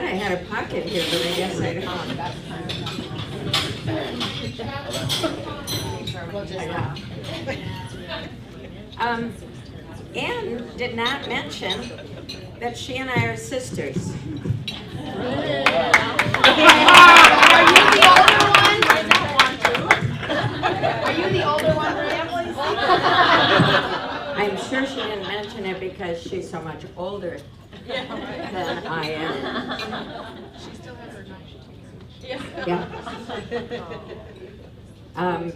I had a pocket here, but I guess I don't. Anne did not mention that she and I are sisters. Are you the older one, Rambley? I'm sure she didn't mention it because she's so much older than I am. She still has her knife. Yeah.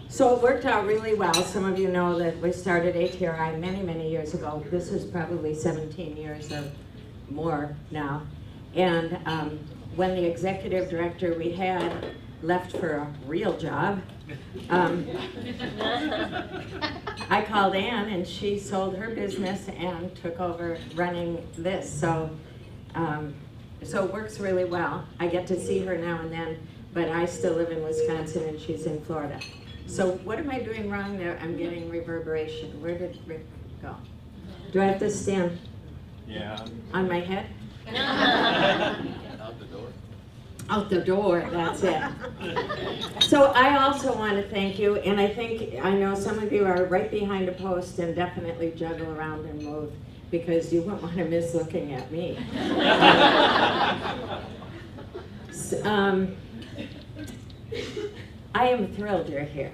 So it worked out really well. Some of you know that we started ATRI many, many years ago. This is probably 17 years or more now. And when the executive director we had left for a real job, I called Anne and she sold her business and took over running this. So it works really well. I get to see her now and then, but I still live in Wisconsin and she's in Florida. So what am I doing wrong there? I'm getting reverberation. Where did Rick go? Do I have to stand on my head? Out the door. Out the door, that's it. So I also want to thank you, and I know some of you are right behind a post and definitely juggle around and move because you wouldn't want to miss looking at me. I am thrilled you're here.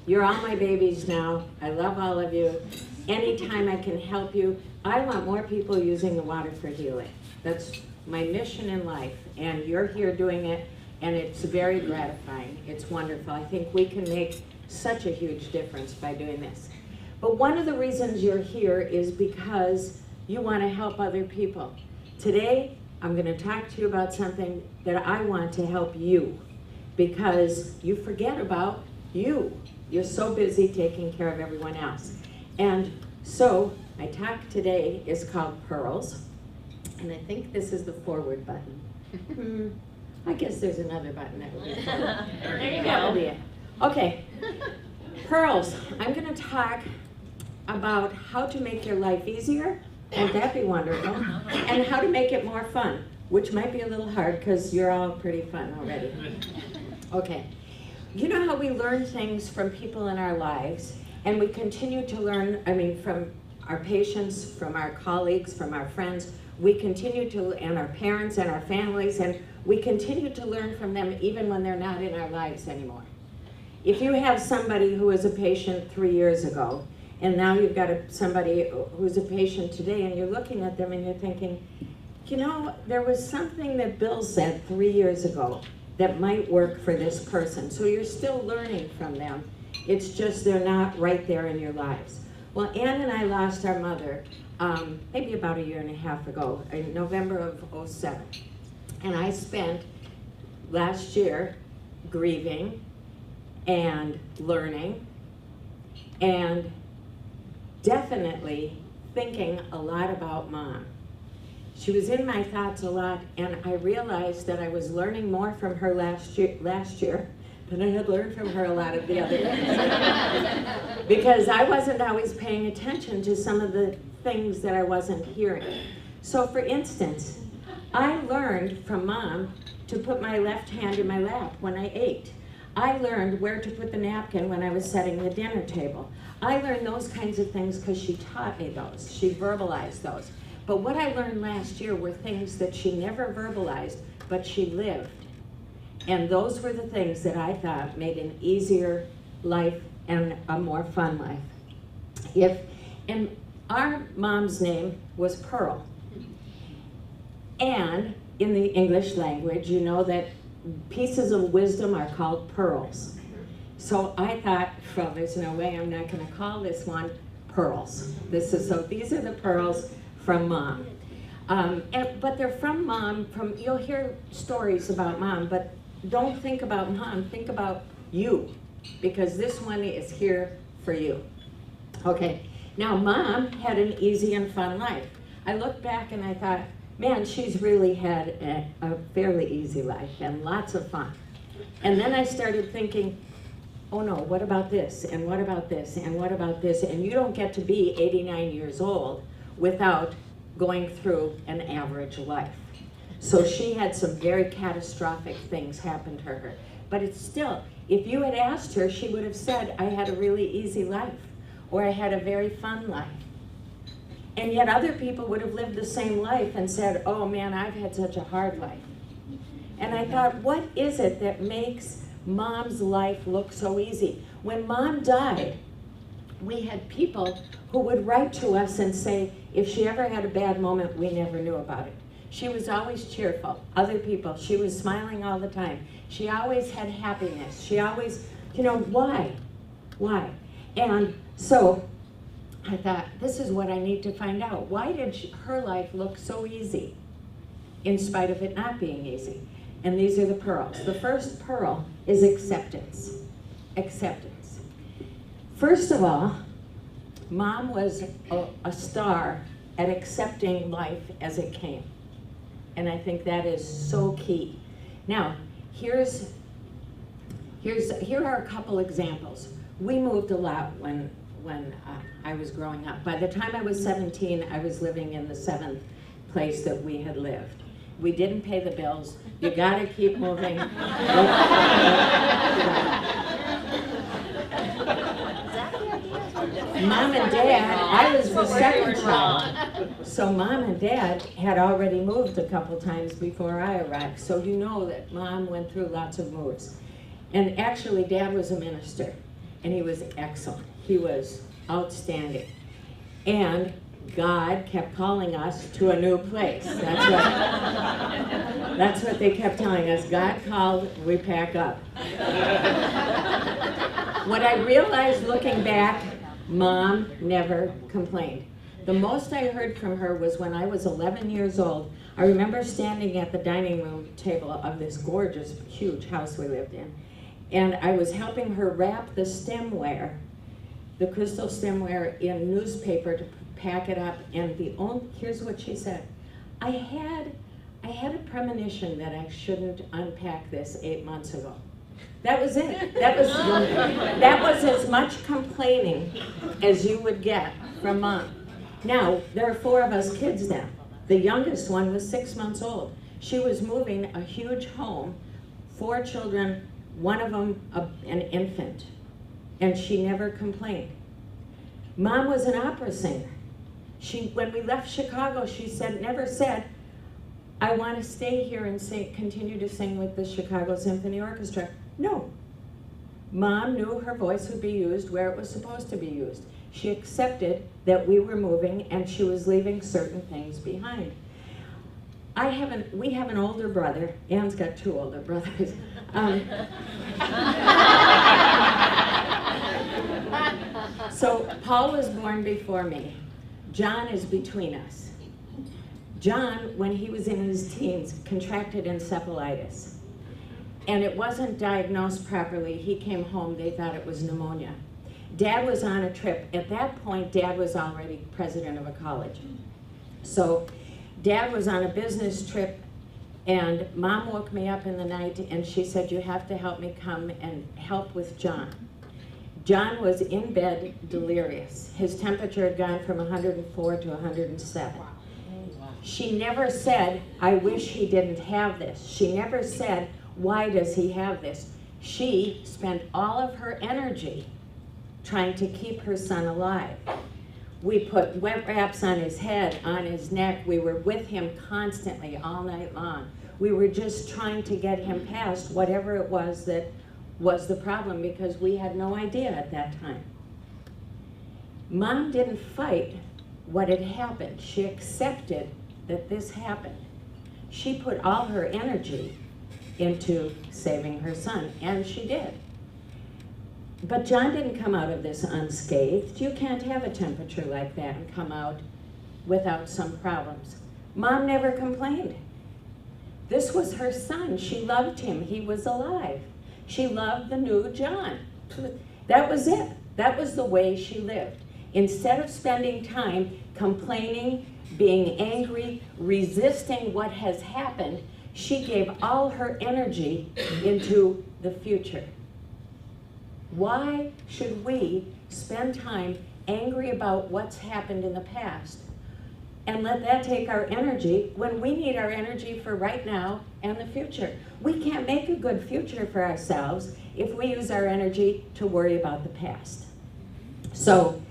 You're all my babies now. I love all of you. Anytime I can help you, I want more people using the water for healing. That's my mission in life, and you're here doing it, and it's very gratifying. It's wonderful. I think we can make such a huge difference by doing this. But one of the reasons you're here is because you want to help other people. Today, I'm going to talk to you about something that I want to help you, because you forget about you. You're so busy taking care of everyone else. And so my talk today is called Pearls, and I think this is the forward button. I guess there's another button that would be forward. There you That'll go. be it. Okay, Pearls. I'm going to talk about how to make your life easier, won't that be wonderful, and how to make it more fun, which might be a little hard because you're all pretty fun already. Okay, you know how we learn things from people in our lives, and we continue to learn, from our patients, from our colleagues, from our friends, we continue to, and our parents and our families, and we continue to learn from them even when they're not in our lives anymore. If you have somebody who was a patient 3 years ago, and now you've got somebody who's a patient today, and you're looking at them and you're thinking, you know, there was something that Bill said 3 years ago that might work for this person. So you're still learning from them. It's just they're not right there in your lives. Well, Anne and I lost our mother maybe about 1.5 years ago, in November of '07. And I spent last year grieving and learning and definitely thinking a lot about Mom. She was in my thoughts a lot, and I realized that I was learning more from her last year than I had learned from her a lot of the other years. Because I wasn't always paying attention to some of the things that I wasn't hearing. So for instance, I learned from Mom to put my left hand in my lap when I ate. I learned where to put the napkin when I was setting the dinner table. I learned those kinds of things because she taught me those. She verbalized those. But what I learned last year were things that she never verbalized, but she lived. And those were the things that I thought made an easier life and a more fun life. And our mom's name was Pearl. And in the English language, you know that pieces of wisdom are called pearls. So I thought, well, there's no way I'm not going to call this one Pearls. So these are the pearls from Mom. But they're from Mom. You'll hear stories about Mom, but don't think about Mom, think about you, because this one is here for you. Okay, now Mom had an easy and fun life. I looked back and I thought, man, she's really had a fairly easy life and lots of fun. And then I started thinking, oh no, what about this, and what about this, and what about this? And you don't get to be 89 years old without going through an average life. So she had some very catastrophic things happen to her. But it's still, if you had asked her, she would have said, I had a really easy life, or I had a very fun life. And yet other people would have lived the same life and said, oh man, I've had such a hard life. And I thought, what is it that makes Mom's life look so easy? When Mom died, we had people who would write to us and say, if she ever had a bad moment, we never knew about it. She was always cheerful. Other people, she was smiling all the time. She always had happiness. She always, why? Why? And so I thought, this is what I need to find out. Why did her life look so easy in spite of it not being easy? And these are the pearls. The first pearl is acceptance. Acceptance. First of all, Mom was a star at accepting life as it came. And I think that is so key. Now, here are a couple examples. We moved a lot when I was growing up. By the time I was 17, I was living in the 7th place that we had lived. We didn't pay the bills. You gotta keep moving. Mom and Dad, I was the second child. So Mom and Dad had already moved a couple times before I arrived. So you know that Mom went through lots of moves. And actually, Dad was a minister, and he was excellent. He was outstanding. And God kept calling us to a new place. That's what they kept telling us. God called, we pack up. What I realized looking back, Mom never complained. The most I heard from her was when I was 11 years old. I remember standing at the dining room table of this gorgeous, huge house we lived in, and I was helping her wrap the stemware, the crystal stemware, in newspaper to pack it up. And here's what she said: I had a premonition that I shouldn't unpack this 8 months ago. That was it. That was as much complaining as you would get from Mom. Now, there are 4 of us kids now. The youngest one was 6 months old. She was moving a huge home, 4 children, one of them an infant, and she never complained. Mom was an opera singer. When we left Chicago, she never said, I want to stay here and continue to sing with the Chicago Symphony Orchestra. No. Mom knew her voice would be used where it was supposed to be used. She accepted that we were moving and she was leaving certain things behind. We have an older brother. Ann's got 2 older brothers. So Paul was born before me. John is between us. John, when he was in his teens, contracted encephalitis. And it wasn't diagnosed properly. He came home, they thought it was pneumonia. Dad was on a trip. At that point, Dad was already president of a college. So Dad was on a business trip, and Mom woke me up in the night and she said, you have to help me come and help with John. John was in bed delirious. His temperature had gone from 104 to 107. She never said, I wish he didn't have this. She never said, why does he have this? She spent all of her energy trying to keep her son alive. We put wet wraps on his head, on his neck. We were with him constantly all night long. We were just trying to get him past whatever it was that was the problem, because we had no idea at that time. Mom didn't fight what had happened. She accepted that this happened. She put all her energy into saving her son, and she did. But John didn't come out of this unscathed. You can't have a temperature like that and come out without some problems. Mom never complained. This was her son. She loved him. He was alive. She loved the new John. That was it. That was the way she lived. Instead of spending time complaining, being angry, resisting what has happened, she gave all her energy into the future. Why should we spend time angry about what's happened in the past and let that take our energy when we need our energy for right now and the future. We can't make a good future for ourselves if we use our energy to worry about the past. So,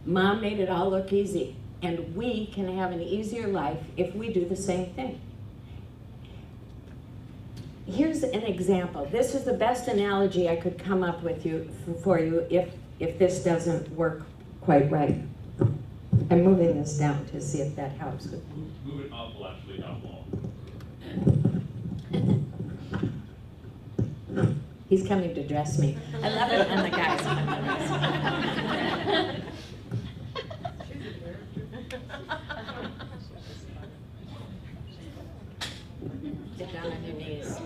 Mom made it all look easy, and we can have an easier life if we do the same thing. Here's an example. This is the best analogy I could come up with for you if this doesn't work quite right. I'm moving this down to see if that helps. Move it up, will actually help more. He's coming to dress me. I love it when the guys come to dress me. Get down on your knees.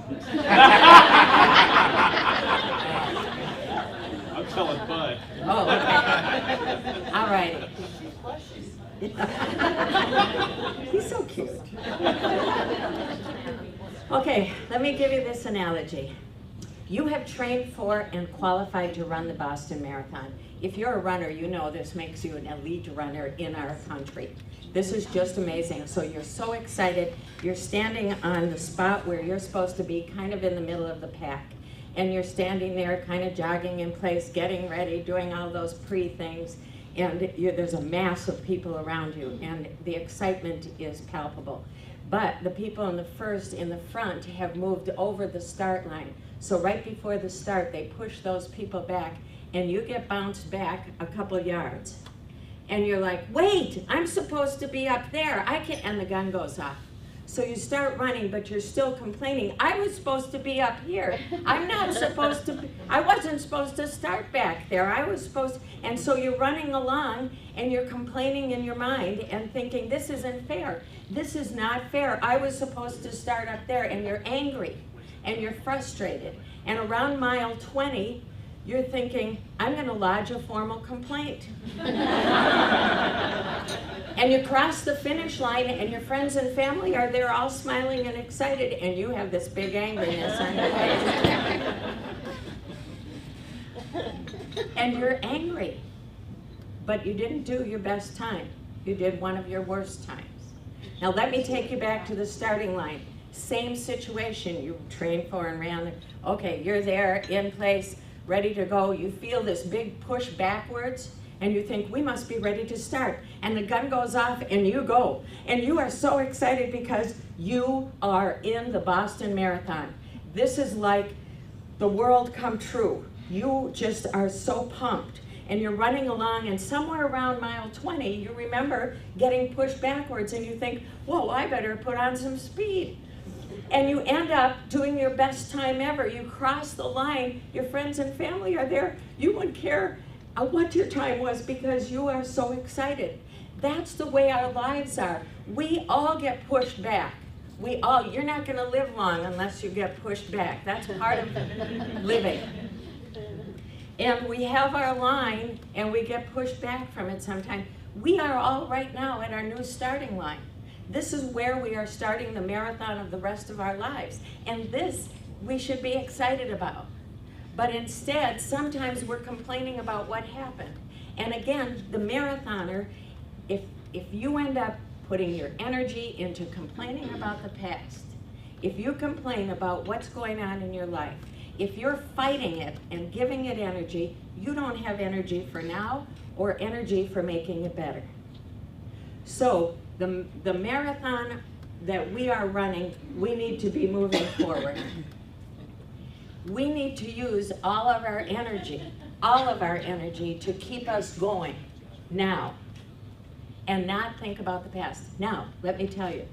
I'm telling Bud. Oh, okay. All right. He's so cute. Okay, let me give you this analogy. You have trained for and qualified to run the Boston Marathon. If you're a runner, you know this makes you an elite runner in our country. This is just amazing. So you're so excited. You're standing on the spot where you're supposed to be, kind of in the middle of the pack. And you're standing there kind of jogging in place, getting ready, doing all those pre-things. And there's a mass of people around you, and the excitement is palpable. But the people in the front have moved over the start line. So right before the start, they push those people back, and you get bounced back a couple yards. And you're like, wait, I'm supposed to be up there. I can't, and the gun goes off. So you start running, but you're still complaining. I was supposed to be up here. I'm not supposed to, I wasn't supposed to start back there. I was supposed to, and so you're running along and you're complaining in your mind and thinking, this isn't fair. This is not fair. I was supposed to start up there, and you're angry and you're frustrated. And around mile 20, you're thinking, I'm gonna lodge a formal complaint. And you cross the finish line, and your friends and family are there all smiling and excited, and you have this big angriness on your face. And you're angry, but you didn't do your best time. You did one of your worst times. Now let me take you back to the starting line. Same situation, you trained for and ran. Okay, you're there, in place, ready to go. You feel this big push backwards, and you think, we must be ready to start. And the gun goes off, and you go. And you are so excited because you are in the Boston Marathon. This is like the world come true. You just are so pumped. And you're running along, and somewhere around mile 20, you remember getting pushed backwards, and you think, whoa, I better put on some speed. And you end up doing your best time ever. You cross the line, your friends and family are there. You wouldn't care what your time was because you are so excited. That's the way our lives are. We all get pushed back. You're not gonna live long unless you get pushed back. That's part of living. And we have our line, and we get pushed back from it sometimes. We are all right now at our new starting line. This is where we are starting the marathon of the rest of our lives. And this we should be excited about. But instead, sometimes we're complaining about what happened. And again, the marathoner, if you end up putting your energy into complaining about the past, if you complain about what's going on in your life, if you're fighting it and giving it energy, you don't have energy for now or energy for making it better. So the marathon that we are running, we need to be moving forward. We need to use all of our energy to keep us going now and not think about the past. Now, let me tell you,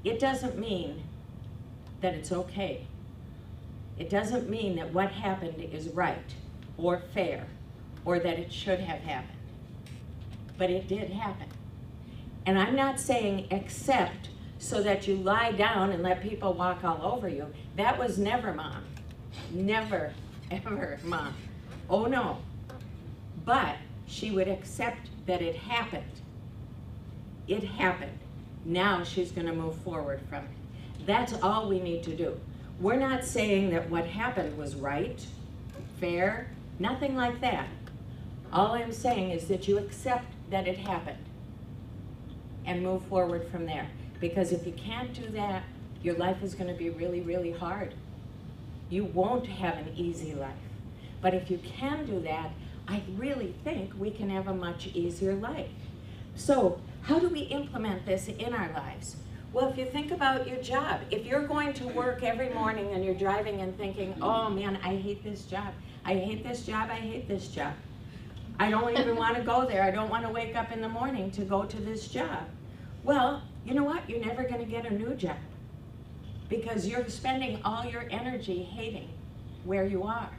it doesn't mean that it's okay. It doesn't mean that what happened is right or fair or that it should have happened. But it did happen. And I'm not saying accept so that you lie down and let people walk all over you. That was never Mom. Never, ever Mom. Oh no. But she would accept that it happened. It happened. Now she's going to move forward from it. That's all we need to do. We're not saying that what happened was right, fair, nothing like that. All I'm saying is that you accept that it happened. and move forward from there. Because if you can't do that, your life is going to be really, really hard. You won't have an easy life. But if you can do that, I really think we can have a much easier life. So how do we implement this in our lives? Well, if you think about your job, if you're going to work every morning and you're driving and thinking, oh man, I hate this job, I hate this job, I hate this job. I don't even want to go there. I don't want to wake up in the morning to go to this job. Well, you know what? You're never going to get a new job because you're spending all your energy hating where you are.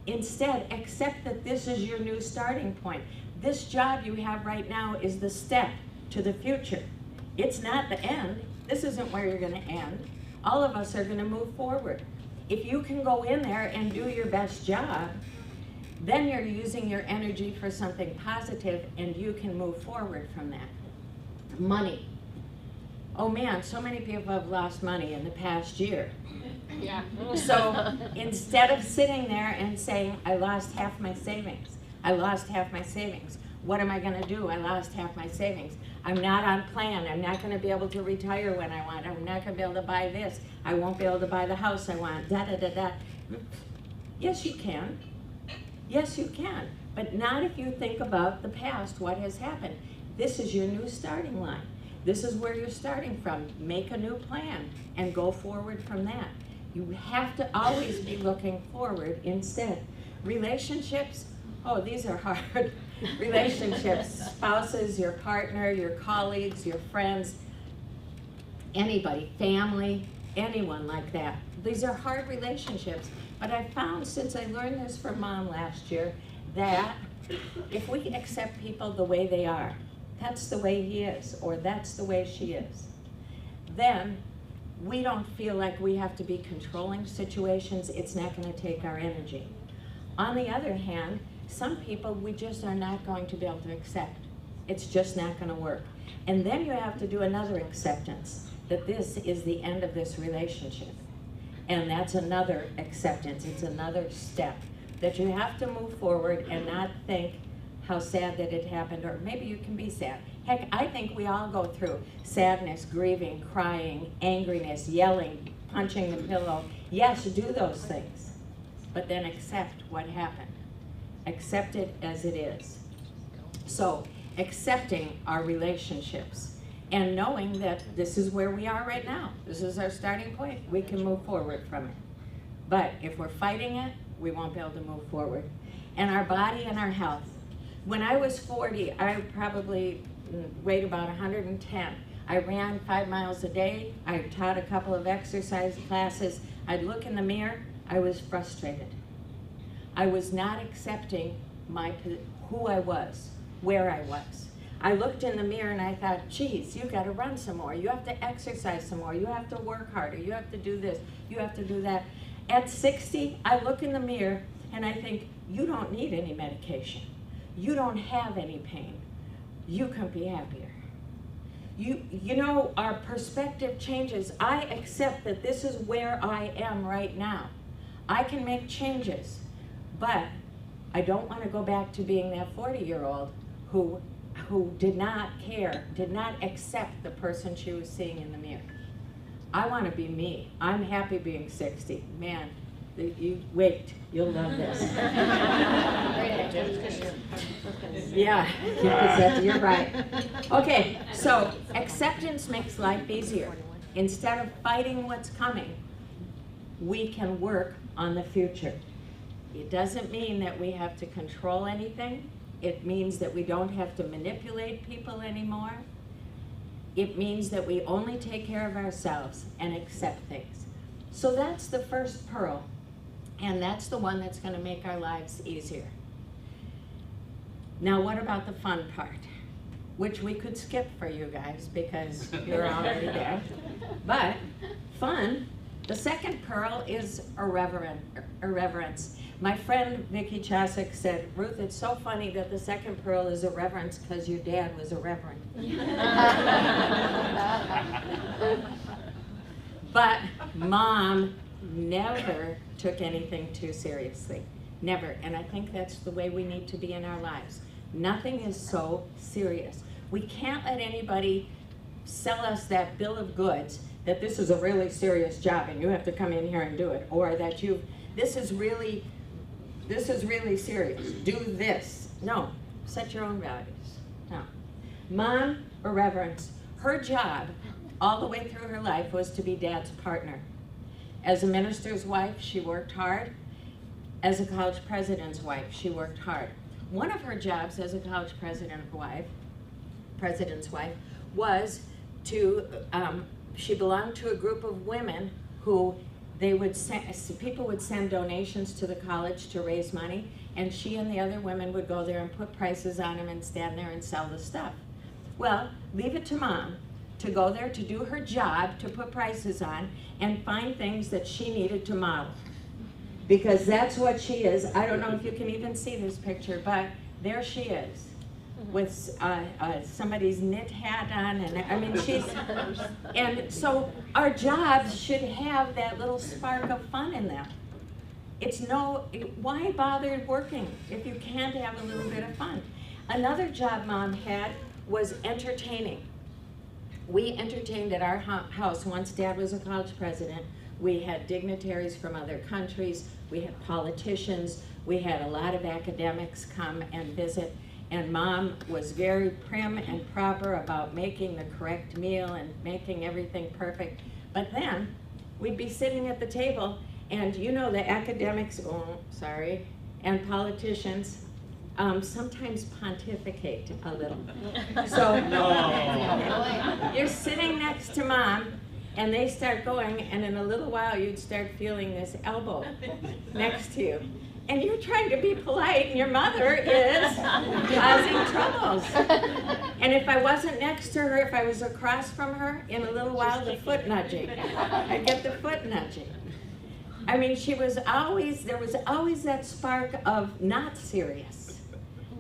Instead, accept that this is your new starting point. This job you have right now is the step to the future. It's not the end. This isn't where you're going to end. All of us are going to move forward. If you can go in there and do your best job, then you're using your energy for something positive and you can move forward from that. Money. Oh man, so many people have lost money in the past year. Yeah. So instead of sitting there and saying, I lost half my savings, I lost half my savings, what am I going to do? I lost half my savings. I'm not on plan. I'm not going to be able to retire when I want. I'm not going to be able to buy this. I won't be able to buy the house I want. Da da da da. Yes, you can. Yes, you can. But not if you think about the past, what has happened. This is your new starting line. This is where you're starting from. Make a new plan and go forward from that. You have to always be looking forward instead. Relationships, oh, these are hard. Relationships, spouses, your partner, your colleagues, your friends, anybody, family, anyone like that. These are hard relationships. But I found, since I learned this from Mom last year, that if we accept people the way they are, that's the way he is, or that's the way she is, then we don't feel like we have to be controlling situations. It's not going to take our energy. On the other hand, some people we just are not going to be able to accept. It's just not going to work. And then you have to do another acceptance, that this is the end of this relationship. And that's another acceptance. It's another step that you have to move forward and not think how sad that it happened, or maybe you can be sad. Heck, I think we all go through sadness, grieving, crying, angriness, yelling, punching the pillow. Yes, do those things, but then accept what happened. Accept it as it is. So, accepting our relationships and knowing that this is where we are right now. This is our starting point. We can move forward from it. But if we're fighting it, we won't be able to move forward. And our body and our health. When I was 40, I probably weighed about 110. I ran 5 miles a day. I taught a couple of exercise classes. I'd look in the mirror. I was frustrated. I was not accepting who I was, where I was. I looked in the mirror and I thought, geez, you gotta run some more. You have to exercise some more. You have to work harder. You have to do this. You have to do that. At 60, I look in the mirror and I think, you don't need any medication. You don't have any pain. You can be happier. You know, our perspective changes. I accept that this is where I am right now. I can make changes, but I don't want to go back to being that 40-year-old who did not care, did not accept the person she was seeing in the mirror. I want to be me. I'm happy being 60. Man, you wait, you'll love this. Yeah, you're right. Okay, so acceptance makes life easier. Instead of fighting what's coming, we can work on the future. It doesn't mean that we have to control anything. It means that we don't have to manipulate people anymore. It means that we only take care of ourselves and accept things. So that's the first pearl, and that's the one that's going to make our lives easier. Now what about the fun part? Which we could skip for you guys because you're already there. But fun, the second pearl is irreverence. My friend Vicki Chasek said, Ruth, it's so funny that the second pearl is irreverence because your dad was irreverent. But Mom never took anything too seriously. Never. And I think that's the way we need to be in our lives. Nothing is so serious. We can't let anybody sell us that bill of goods that this is a really serious job and you have to come in here and do it, or that this is really serious, do this. No, set your own values. No. Mom, irreverence. Her job all the way through her life was to be Dad's partner. As a minister's wife, she worked hard. As a college president's wife, she worked hard. One of her jobs as a college president's wife was to, she belonged to a group of women who people would send donations to the college to raise money, and she and the other women would go there and put prices on them and stand there and sell the stuff. Well, leave it to Mom to go there to do her job, to put prices on, and find things that she needed to model. Because that's what she is. I don't know if you can even see this picture, but there she is with somebody's knit hat on, and I mean and so our jobs should have that little spark of fun in them. Why bother working if you can't have a little bit of fun? Another job Mom had was entertaining. We entertained at our house. Once Dad was a college president, we had dignitaries from other countries, we had politicians, we had a lot of academics come and visit, and Mom was very prim and proper about making the correct meal and making everything perfect. But then, we'd be sitting at the table, and you know the academics, and politicians, sometimes pontificate a little. So, you're sitting next to Mom, and they start going, and in a little while you'd start feeling this elbow next to you. And you're trying to be polite, and your mother is causing troubles. And if I wasn't next to her, if I was across from her, in a little while, the foot nudging. I'd get the foot nudging. I mean, there was always that spark of not serious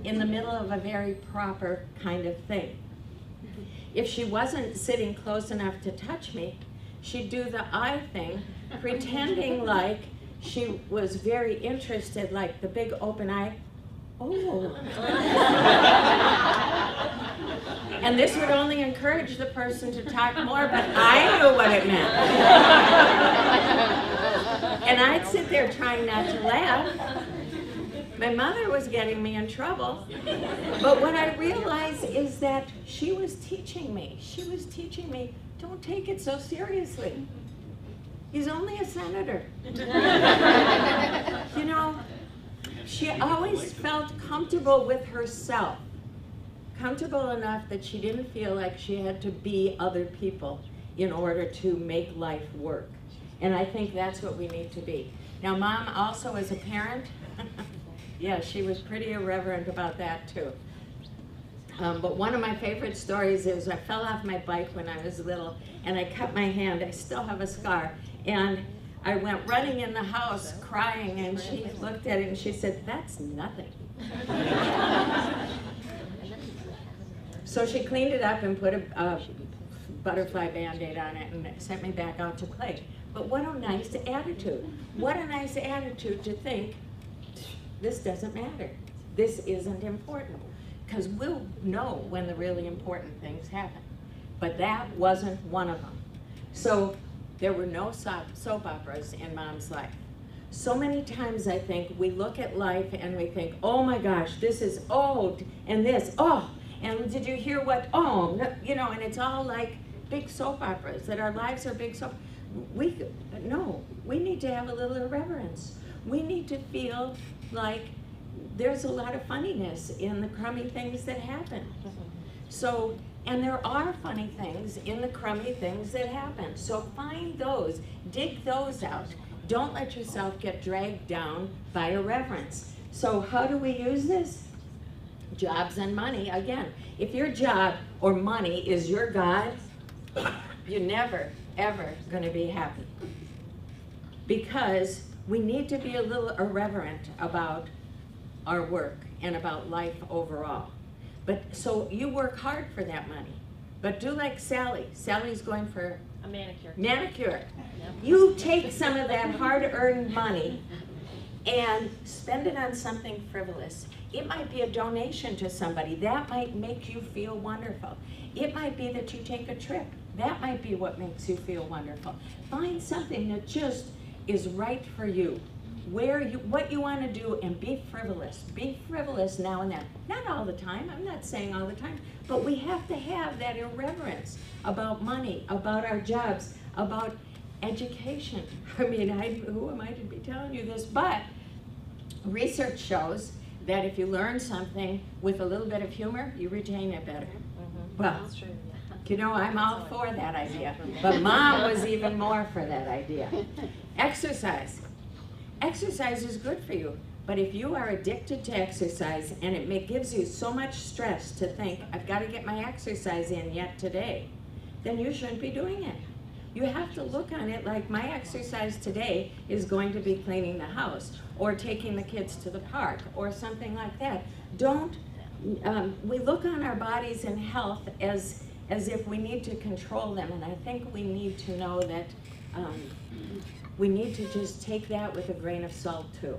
in the middle of a very proper kind of thing. If she wasn't sitting close enough to touch me, she'd do the eye thing, pretending like she was very interested, like the big open eye. Oh. And this would only encourage the person to talk more, but I knew what it meant. And I'd sit there trying not to laugh. My mother was getting me in trouble, but what I realized is that she was teaching me. She was teaching me, don't take it so seriously. He's only a senator. You know, she always felt comfortable with herself, comfortable enough that she didn't feel like she had to be other people in order to make life work. And I think that's what we need to be. Now, Mom also as a parent, yeah, she was pretty irreverent about that too. But one of my favorite stories is I fell off my bike when I was little and I cut my hand. I still have a scar. And I went running in the house crying, and she looked at it and she said, that's nothing. So she cleaned it up and put a butterfly Band-Aid on it and sent me back out to play. But what a nice attitude. What a nice attitude to think, this doesn't matter. This isn't important. Because we'll know when the really important things happen. But that wasn't one of them. So there were no soap operas in Mom's life. So many times I think we look at life and we think, oh my gosh, this is, oh, and this, oh, and did you hear what, oh, no, you know, and it's all like big soap operas, that our lives are big soap. No, we need to have a little irreverence. We need to feel like there's a lot of funniness in the crummy things that happen. So, and there are funny things in the crummy things that happen. So find those, dig those out. Don't let yourself get dragged down by irreverence. So how do we use this? Jobs and money. Again, if your job or money is your God, you're never, ever gonna be happy. Because we need to be a little irreverent about our work and about life overall. But so you work hard for that money, but do like Sally. Sally's going for a manicure. Manicure. Yep. You take some of that hard-earned money and spend it on something frivolous. It might be a donation to somebody. That might make you feel wonderful. It might be that you take a trip. That might be what makes you feel wonderful. Find something that just is right for you. What you want to do, and be frivolous. Be frivolous now and then. Not all the time, I'm not saying all the time, but we have to have that irreverence about money, about our jobs, about education. I mean, who am I to be telling you this? But research shows that if you learn something with a little bit of humor, you retain it better. Well, That's true. you know, I'm all for that idea, but Mom was even more for that idea. Exercise. Exercise is good for you, but if you are addicted to exercise and it gives you so much stress to think, I've got to get my exercise in yet today, then you shouldn't be doing it. You have to look on it like my exercise today is going to be cleaning the house or taking the kids to the park or something like that. We look on our bodies and health as if we need to control them, and I think we need to know that we need to just take that with a grain of salt too.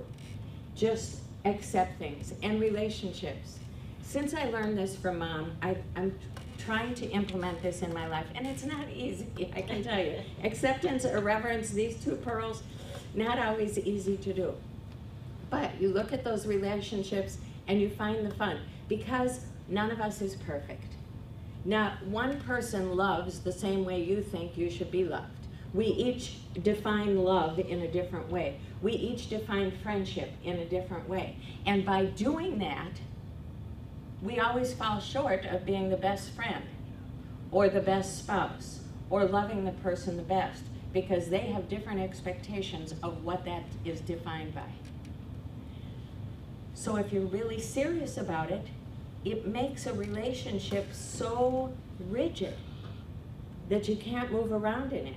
Just accept things. And relationships. Since I learned this from Mom, I'm trying to implement this in my life, and it's not easy, I can tell you. Acceptance, irreverence, these two pearls, not always easy to do. But you look at those relationships and you find the fun, because none of us is perfect. Not one person loves the same way you think you should be loved. We each define love in a different way. We each define friendship in a different way. And by doing that, we always fall short of being the best friend or the best spouse or loving the person the best, because they have different expectations of what that is defined by. So if you're really serious about it, it makes a relationship so rigid that you can't move around in it.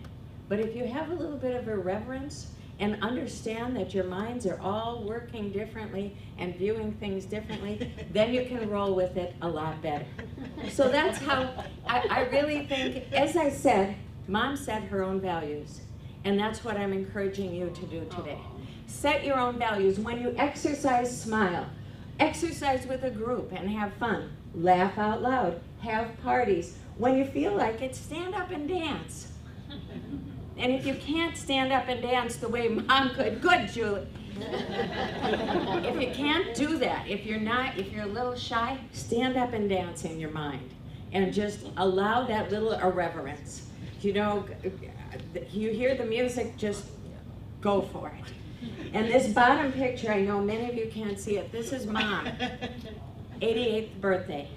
But if you have a little bit of irreverence and understand that your minds are all working differently and viewing things differently, then you can roll with it a lot better. So that's how I really think, as I said, Mom set her own values. And that's what I'm encouraging you to do today. Set your own values. When you exercise, smile. Exercise with a group and have fun. Laugh out loud. Have parties. When you feel like it, stand up and dance. And if you can't stand up and dance the way Mom could, good, Julie. If you can't do that, if you're a little shy, stand up and dance in your mind. And just allow that little irreverence. You know, you hear the music, just go for it. And this bottom picture, I know many of you can't see it. This is Mom, 88th birthday.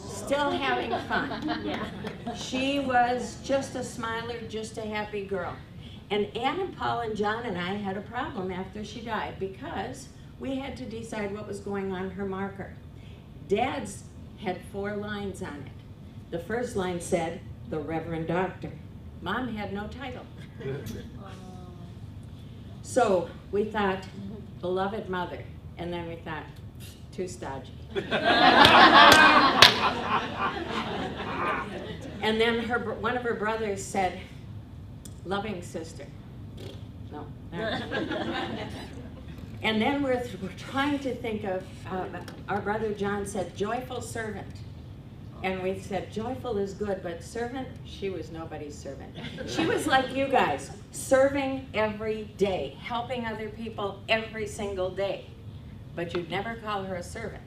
Still having fun. Yeah. She was just a smiler, just a happy girl. And Ann and Paul and John and I had a problem after she died, because we had to decide what was going on her marker. Dad's had 4 lines on it. The first line said, "The Reverend Doctor." Mom had no title. So we thought, "Beloved Mother," and then we thought, too stodgy. And then one of her brothers said, "Loving Sister." No. And then we're trying to think of, our brother John said, "Joyful Servant." And we said, joyful is good, but servant, she was nobody's servant. She was like you guys, serving every day, helping other people every single day. But you'd never call her a servant,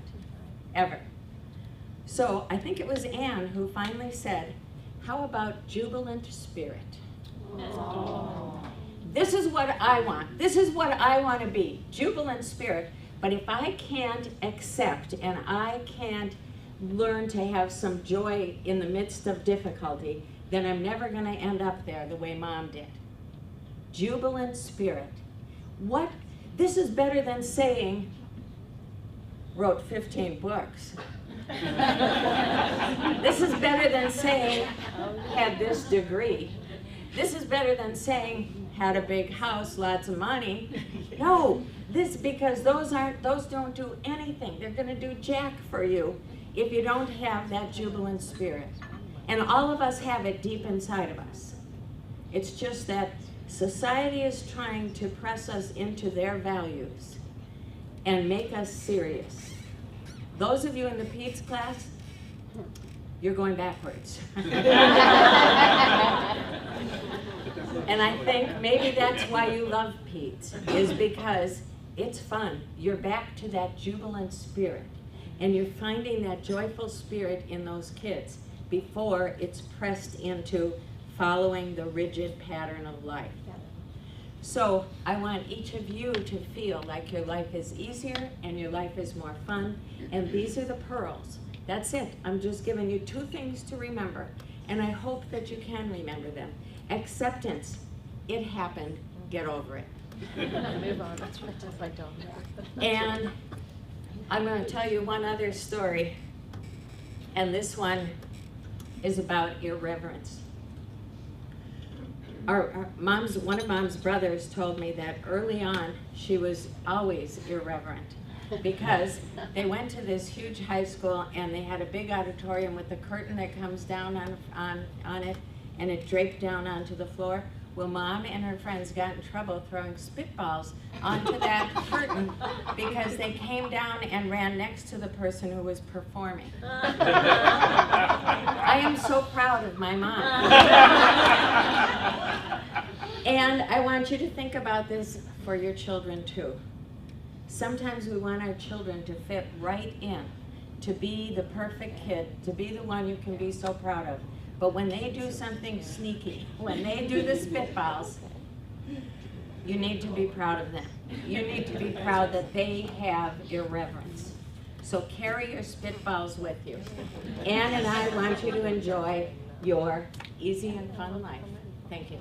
ever. So I think it was Anne who finally said, how about jubilant spirit? Oh. This is what I want. This is what I want to be, jubilant spirit. But if I can't accept and I can't learn to have some joy in the midst of difficulty, then I'm never going to end up there the way Mom did. Jubilant spirit. What? This is better than saying, wrote 15 books. This is better than saying, had this degree. This is better than saying, had a big house, lots of money. No, because those don't do anything. They're going to do jack for you if you don't have that jubilant spirit. And all of us have it deep inside of us. It's just that society is trying to press us into their values. and make us serious. Those of you in the Pete's class, you're going backwards. And I think maybe that's why you love Pete's, is because it's fun. You're back to that jubilant spirit, and you're finding that joyful spirit in those kids before it's pressed into following the rigid pattern of life. So I want each of you to feel like your life is easier and your life is more fun, and these are the pearls. That's it. I'm just giving you 2 things to remember, and I hope that you can remember them. Acceptance. It happened. Get over it. Move on. That's what if I don't. And I'm going to tell you one other story, and this one is about irreverence. One of Mom's brothers told me that early on she was always irreverent, because they went to this huge high school and they had a big auditorium with a curtain that comes down on it, and it draped down onto the floor. Well, Mom and her friends got in trouble throwing spitballs onto that curtain because they came down and ran next to the person who was performing. I am so proud of my mom. And I want you to think about this for your children too. Sometimes we want our children to fit right in, to be the perfect kid, to be the one you can be so proud of. But when they do something sneaky, when they do the spitballs, you need to be proud of them. You need to be proud that they have irreverence. So carry your spitballs with you. Ann and I want you to enjoy your easy and fun life. Thank you.